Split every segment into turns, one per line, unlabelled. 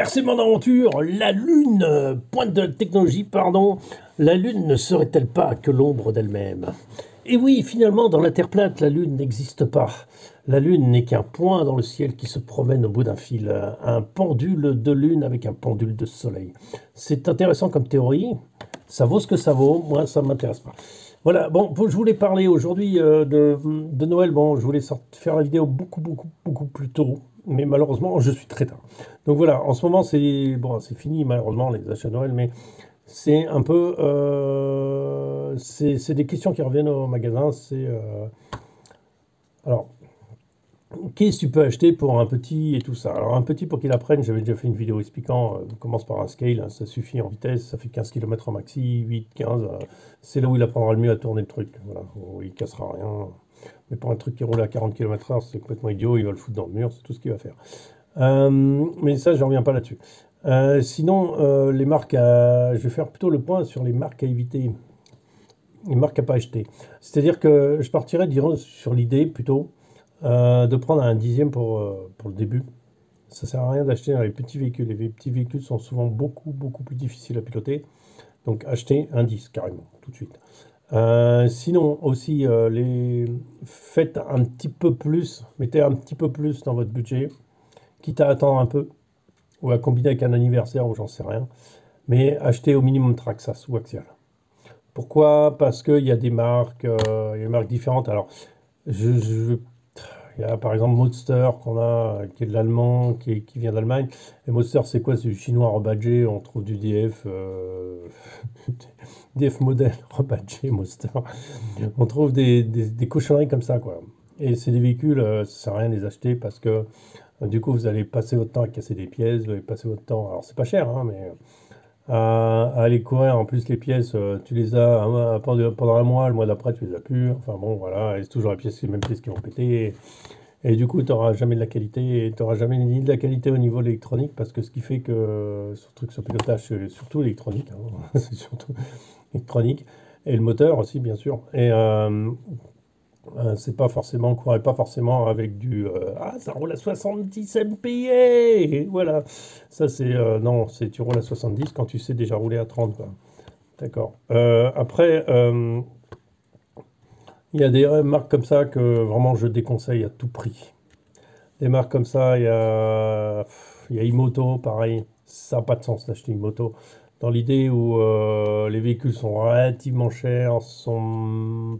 RC Monde Aventure, la Lune, pointe de la technologie, pardon, la Lune ne serait-elle pas que l'ombre d'elle-même? Et oui, finalement, dans la Terre plate, la Lune n'existe pas. La Lune n'est qu'un point dans le ciel qui se promène au bout d'un fil, un pendule de Lune avec un pendule de Soleil. C'est intéressant comme théorie, ça vaut ce que ça vaut, moi ça ne m'intéresse pas. Voilà, bon, je voulais parler aujourd'hui de Noël. Bon, je voulais faire la vidéo beaucoup plus tôt, mais malheureusement, je suis très tard. Donc voilà, en ce moment, c'est bon, c'est fini, malheureusement, les achats de Noël, mais c'est un peu... c'est des questions qui reviennent au magasin. Alors, qu'est-ce que tu peux acheter pour un petit et tout ça? Alors, un petit, pour qu'il apprenne, j'avais déjà fait une vidéo expliquant, commence par un scale, hein, ça suffit en vitesse, ça fait 15 km en maxi, 8, 15, c'est là où il apprendra le mieux à tourner le truc. Voilà, il cassera rien. Mais pour un truc qui roule à 40 km/h, c'est complètement idiot, il va le foutre dans le mur, c'est tout ce qu'il va faire. Mais ça, je ne reviens pas là-dessus. Sinon, les marques je vais faire plutôt le point sur les marques à éviter, les marques à pas acheter. C'est-à-dire que je partirais, disons, sur l'idée plutôt de prendre un dixième pour le début. Ça sert à rien d'acheter dans les petits véhicules. Les petits véhicules sont souvent beaucoup plus difficiles à piloter. Donc acheter un 10 carrément, tout de suite. Sinon aussi, faites un petit peu plus, mettez un petit peu plus dans votre budget, quitte à attendre un peu, ou à combiner avec un anniversaire, ou j'en sais rien. Mais achetez au minimum Traxxas ou Axial. Pourquoi? Parce qu'il y a des marques, il y a des marques différentes. Alors, il y a par exemple Modster qu'on a, qui est de l'allemand, qui vient d'Allemagne. Et Modster, c'est quoi? C'est du chinois rebadgé. On trouve du DF, DF modèle rebadgé, Modster. On trouve des cochonneries comme ça, quoi. Et c'est des véhicules, ça sert à rien de les acheter parce que du coup, vous allez passer votre temps à casser des pièces, vous allez passer votre temps. Alors, c'est pas cher, hein, mais à aller courir. En plus, les pièces, tu les as pendant un mois, le mois d'après, tu les as plus. Enfin bon, voilà, et c'est toujours les mêmes pièces qui vont péter. Et du coup, tu n'auras jamais de la qualité, et tu n'auras jamais ni de la qualité au niveau électronique, parce que ce qui fait que ce truc sur pilotage, c'est surtout électronique, hein, c'est surtout électronique, et le moteur aussi, bien sûr. Et c'est pas forcément, courait pas forcément avec du ça roule à 70 mph, et voilà. Ça, c'est non, c'est tu roules à 70 quand tu sais déjà rouler à 30, quoi. D'accord. Après, il y a des marques comme ça que vraiment je déconseille à tout prix. Des marques comme ça, il y a Imoto, pareil, ça n'a pas de sens d'acheter une moto. Dans l'idée où les véhicules sont relativement chers, sont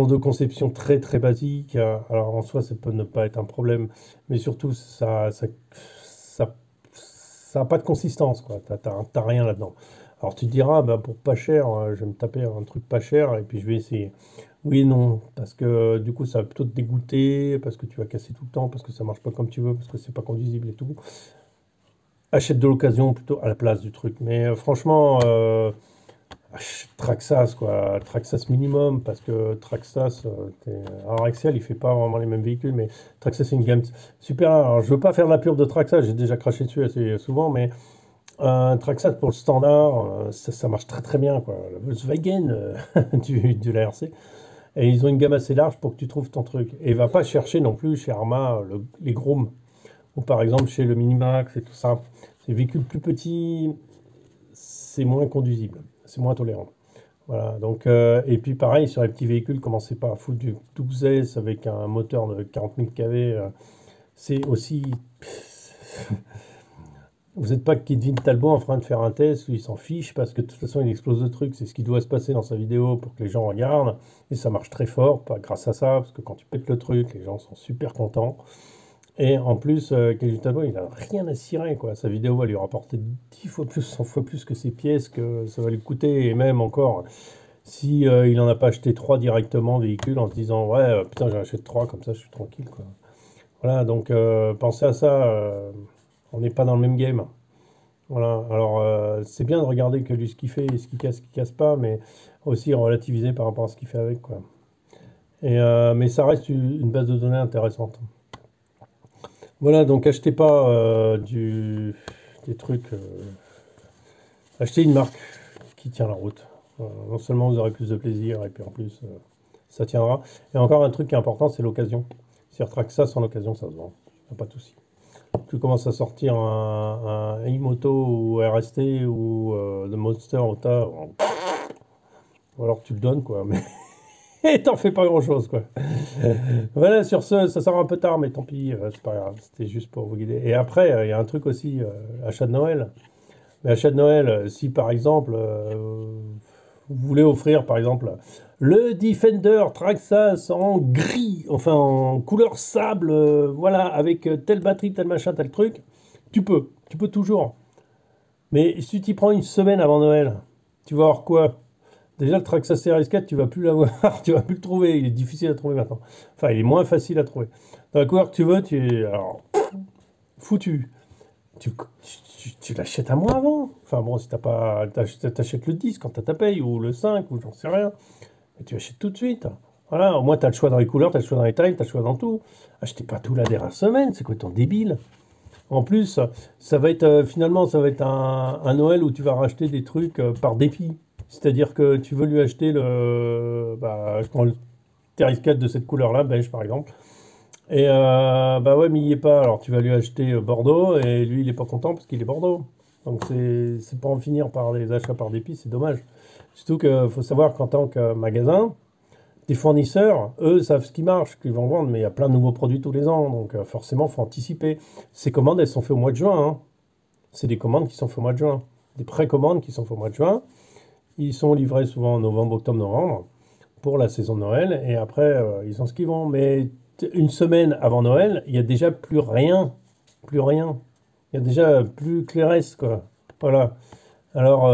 de conception très basique. Alors en soi, ça peut ne pas être un problème, mais surtout, ça a pas de consistance, quoi. T'as rien là-dedans. Alors tu te diras, bah, pour pas cher, je vais me taper un truc pas cher et puis je vais essayer. Oui et non, parce que du coup, ça va plutôt te dégoûter, parce que tu vas casser tout le temps, parce que ça marche pas comme tu veux, parce que c'est pas conduisible et tout. Achète de l'occasion plutôt à la place du truc. Mais franchement, Traxxas, quoi. Traxxas minimum, parce que Traxxas, alors Axial, il fait pas vraiment les mêmes véhicules, mais Traxxas, c'est une gamme super. Alors, je veux pas faire de la pub de Traxxas, j'ai déjà craché dessus assez souvent, mais Traxxas pour le standard, ça marche très bien, quoi. La Volkswagen de la RC. Et ils ont une gamme assez large pour que tu trouves ton truc. Et va pas chercher non plus chez Arma les gros, ou par exemple chez le Minimax et tout ça. Ces véhicules plus petits, c'est moins conduisible, c'est moins tolérant. Voilà, donc, et puis pareil, sur les petits véhicules, commencez pas à foutre du 12S avec un moteur de 40 000 kV. C'est aussi... Vous n'êtes pas Kevin Talbot en train de faire un test où il s'en fiche parce que de toute façon il explose le truc. C'est ce qui doit se passer dans sa vidéo pour que les gens regardent. Et ça marche très fort, pas grâce à ça, parce que quand tu pètes le truc, les gens sont super contents. Et en plus, Kevin Talbot, il n'a rien à cirer, quoi. Sa vidéo va lui rapporter 10 fois plus, 100 fois plus que ses pièces, que ça va lui coûter. Et même encore, si il n'en a pas acheté 3 directement véhicules en se disant, ouais, putain, j'en achète 3, comme ça je suis tranquille, quoi. Voilà, donc pensez à ça. On n'est pas dans le même game. Voilà, alors c'est bien de regarder que lui ce qu'il fait et ce qu'il casse pas, mais aussi relativiser par rapport à ce qu'il fait avec, quoi. Et, mais ça reste une base de données intéressante. Voilà, donc achetez pas des trucs. Achetez une marque qui tient la route. Non seulement vous aurez plus de plaisir, et puis en plus ça tiendra. Et encore un truc qui est important, c'est l'occasion. Si Traxxas en occasion, ça se vend. Pas de souci. tu commences à sortir un Imoto ou RST ou de Monster Ota, ou alors tu le donnes, quoi. Mais et t'en fais pas grand-chose, quoi. Voilà, sur ce, ça sort un peu tard, mais tant pis, c'est pas grave. C'était juste pour vous guider. Et après, il y a un truc aussi, achat de Noël. Mais achat de Noël, si par exemple, vous voulez offrir, par exemple, le Defender Traxxas en gris, enfin en couleur sable, voilà, avec telle batterie, tel machin, tel truc, tu peux toujours. Mais si tu prends une semaine avant Noël, tu vas avoir quoi? Déjà, le Traxxas CRS4, tu vas plus l'avoir, tu vas plus le trouver, il est difficile à trouver maintenant. Enfin, il est moins facile à trouver. Dans la couleur que tu veux, tu es alors, foutu. Tu l'achètes un mois avant. Enfin bon, si t'as pas, t'achètes le 10 quand t'as ta paye, ou le 5 ou j'en sais rien. Mais tu achètes tout de suite. Voilà, au moins t'as le choix dans les couleurs, t'as le choix dans les tailles, t'as le choix dans tout. Achetez pas tout la dernière semaine, c'est quoi ton débile? En plus, ça va être finalement, ça va être un Noël où tu vas racheter des trucs par dépit. C'est-à-dire que tu veux lui acheter je prends le TRX4 de cette couleur-là, beige par exemple. Et bah ouais, mais il y est pas. Alors tu vas lui acheter Bordeaux et lui il est pas content parce qu'il est Bordeaux. Donc c'est pour en finir par les achats par dépit, c'est dommage. Surtout qu'il faut savoir qu'en tant que magasin, des fournisseurs, eux, savent ce qui marche, ce qu'ils vont vendre, mais il y a plein de nouveaux produits tous les ans, donc forcément, il faut anticiper. Ces commandes, elles sont faites au mois de juin, hein. C'est des commandes qui sont faites au mois de juin. Des précommandes qui sont faites au mois de juin. Ils sont livrés souvent en novembre, octobre, novembre, pour la saison de Noël, et après, ils ont ce qu'ils vont. Mais une semaine avant Noël, il n'y a déjà plus rien. Plus rien. Il y a déjà plus clairesse, quoi. Voilà. Alors,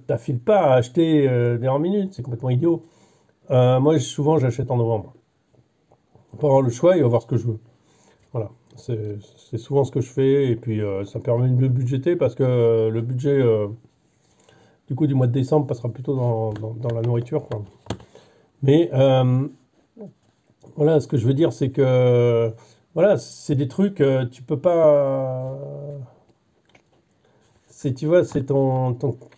t'affiles pas à acheter dernière minute, c'est complètement idiot. Moi, souvent, j'achète en novembre. Pour avoir le choix et voir ce que je veux. Voilà. C'est souvent ce que je fais. Et puis, ça me permet de mieux budgéter parce que le budget du coup du mois de décembre passera plutôt dans la nourriture, quoi. Mais voilà, ce que je veux dire, c'est que voilà, c'est des trucs, tu peux pas. Tu vois, c'est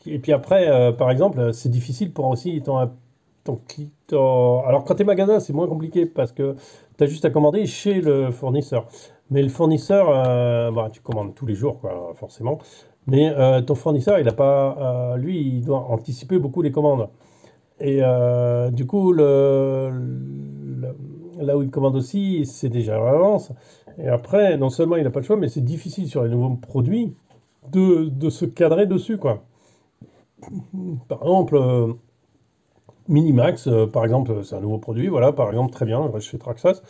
Et puis après, par exemple, c'est difficile pour aussi alors, quand tu es magasin, c'est moins compliqué parce que tu as juste à commander chez le fournisseur. Mais le fournisseur, bah, tu commandes tous les jours, quoi, forcément. Mais ton fournisseur, il a pas, lui, il doit anticiper beaucoup les commandes. Et du coup, là où il commande aussi, c'est déjà à l'avance. Et après, non seulement il n'a pas le choix, mais c'est difficile sur les nouveaux produits de se cadrer dessus, quoi. Par exemple, Minimax, par exemple, c'est un nouveau produit, voilà, par exemple, très bien, je fais Traxxas.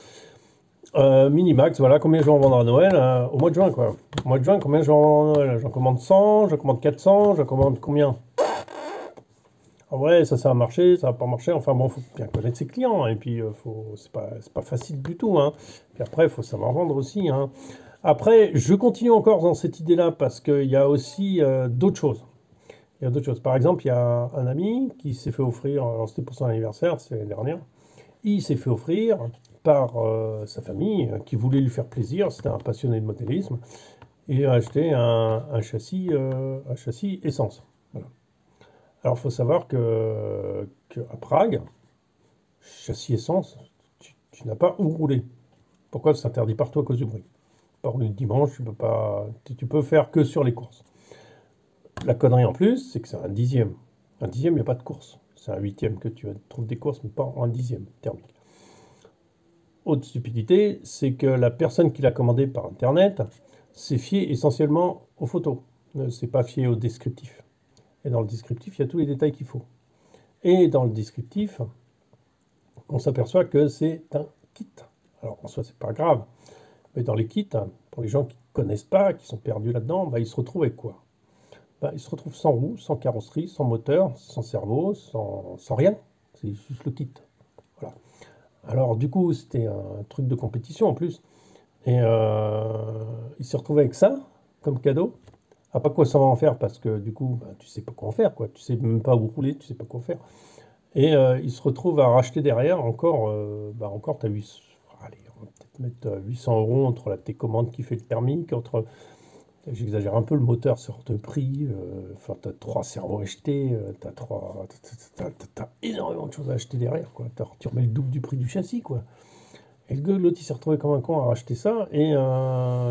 Minimax, voilà, combien je vais en vendre à Noël au mois de juin, quoi. Au mois de juin, combien je vais en vendre à Noël? J'en commande 100, j'en commande 400, j'en commande combien? En vrai, ça va marcher, ça va pas marcher. Enfin bon, faut bien connaître ses clients, hein, et puis c'est pas facile du tout, hein. Puis après, il faut savoir vendre aussi, hein. Après, je continue encore dans cette idée-là parce qu'il y a aussi d'autres choses. Il y a d'autres choses. Par exemple, il y a un ami qui s'est fait offrir, alors c'était pour son anniversaire, c'est l'année dernière, il s'est fait offrir par sa famille qui voulait lui faire plaisir, c'était un passionné de modélisme, et il a acheté un châssis essence. Voilà. Alors, il faut savoir qu'à Prague, châssis essence, tu n'as pas où rouler. Pourquoi? C'est interdit partout à cause du bruit. Pas rouler le dimanche, tu peux faire que sur les courses. La connerie en plus, c'est que c'est un dixième. Un dixième, il n'y a pas de course. C'est un huitième que tu trouves des courses, mais pas un dixième thermique. Autre stupidité, c'est que la personne qui l'a commandé par Internet s'est fiée essentiellement aux photos. Ne s'est pas fiée au descriptif. Et dans le descriptif, il y a tous les détails qu'il faut. Et dans le descriptif, on s'aperçoit que c'est un kit. Alors en soi, c'est pas grave. Mais dans les kits, pour les gens qui ne connaissent pas, qui sont perdus là-dedans, bah, ils se retrouvent avec quoi? Bah, ils se retrouvent sans roue, sans carrosserie, sans moteur, sans cerveau, sans rien. C'est juste le kit. Voilà. Alors du coup, c'était un truc de compétition en plus. Et il s'est retrouvé avec ça comme cadeau. Ah, pas quoi ça va en faire parce que du coup, bah, tu sais pas quoi en faire, quoi. Tu sais même pas où rouler, tu sais pas quoi faire. Et il se retrouve à racheter derrière encore t'as 800, allez, on va peut-être mettre 800 euros entre la télécommande qui fait le thermique, j'exagère un peu, le moteur sort de prix, enfin t'as 3 cerveaux achetés, t'as énormément de choses à acheter derrière, quoi. Tu remets le double du prix du châssis, quoi. Et l'autre, il s'est retrouvé comme un con à racheter ça, et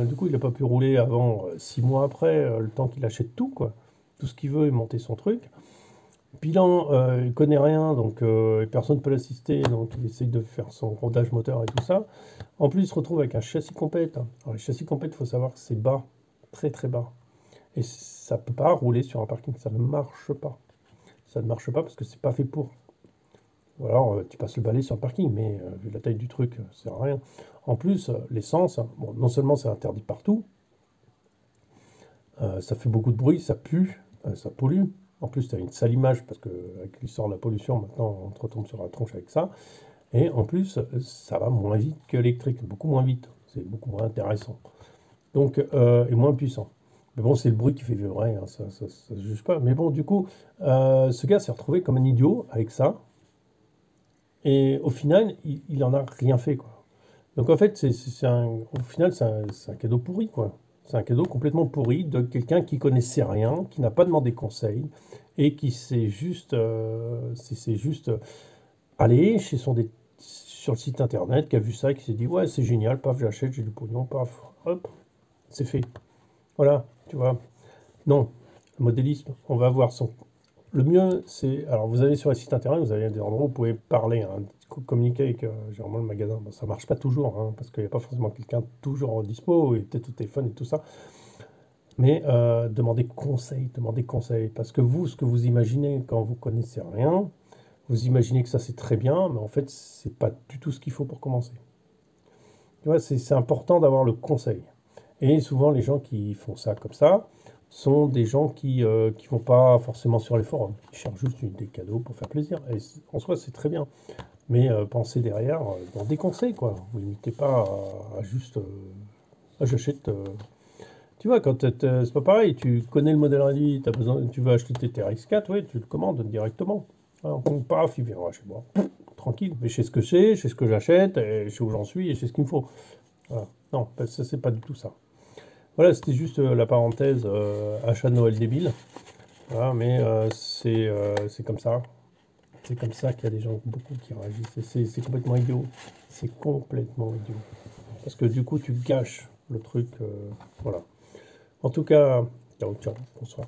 du coup, il n'a pas pu rouler avant 6 mois après, le temps qu'il achète tout, quoi. Tout ce qu'il veut et monter son truc. Bilan, il connaît rien, donc personne ne peut l'assister, donc il essaye de faire son rodage moteur et tout ça. En plus, il se retrouve avec un châssis compète. Alors, les châssis compète, il faut savoir que c'est bas, très très bas. Et ça ne peut pas rouler sur un parking, ça ne marche pas. Ça ne marche pas parce que c'est pas fait pour. Ou alors tu passes le balai sur le parking, mais vu la taille du truc, ça sert à rien. En plus, l'essence, bon, non seulement c'est interdit partout, ça fait beaucoup de bruit, ça pue, ça pollue. En plus, tu as une sale image parce que avec l'histoire de la pollution, maintenant on te retombe sur la tronche avec ça. Et en plus, ça va moins vite que l'électrique, beaucoup moins vite. C'est beaucoup moins intéressant. Donc, et moins puissant. Mais bon, c'est le bruit qui fait vibrer, hein, ça se juge pas. Mais bon, du coup, ce gars s'est retrouvé comme un idiot avec ça. Et au final, il en a rien fait, quoi. Donc en fait, au final, c'est un cadeau pourri, quoi. C'est un cadeau complètement pourri de quelqu'un qui connaissait rien, qui n'a pas demandé conseil, et qui s'est juste allé sur le site internet, qui a vu ça, et qui s'est dit, ouais, c'est génial, paf, j'achète, j'ai du pognon, paf, hop, c'est fait. Voilà, tu vois. Non, le modélisme, on va voir son... Le mieux, c'est... Alors, vous allez sur les sites internet, vous avez des endroits où vous pouvez parler, hein, communiquer avec généralement le magasin. Bon, ça marche pas toujours, hein, parce qu'il n'y a pas forcément quelqu'un toujours dispo, et peut-être au téléphone et tout ça. Mais demandez conseil. Parce que vous, ce que vous imaginez quand vous connaissez rien, vous imaginez que ça c'est très bien, mais en fait, c'est pas du tout ce qu'il faut pour commencer. Tu vois, c'est important d'avoir le conseil. Et souvent, les gens qui font ça comme ça sont des gens qui vont pas forcément sur les forums. Ils cherchent juste des cadeaux pour faire plaisir. Et en soi, c'est très bien. Mais pensez derrière dans des conseils, quoi. Vous ne limitez pas à juste j'achète. Tu vois, c'est pas pareil. Tu connais le modèle réduit, tu veux acheter tes TRX4, ouais, tu le commandes directement. Alors, paf, il vient chez moi. Tranquille. Mais je sais ce que c'est, je sais ce que j'achète, et je sais où j'en suis, et je sais ce qu'il me faut. Voilà. Non, ça, c'est pas du tout ça. Voilà, c'était juste la parenthèse achat de Noël débile. Voilà, mais c'est comme ça. C'est comme ça qu'il y a des gens, beaucoup qui réagissent. C'est complètement idiot. C'est complètement idiot. Parce que du coup, tu gâches le truc. Voilà. En tout cas, ciao, ciao, bonsoir.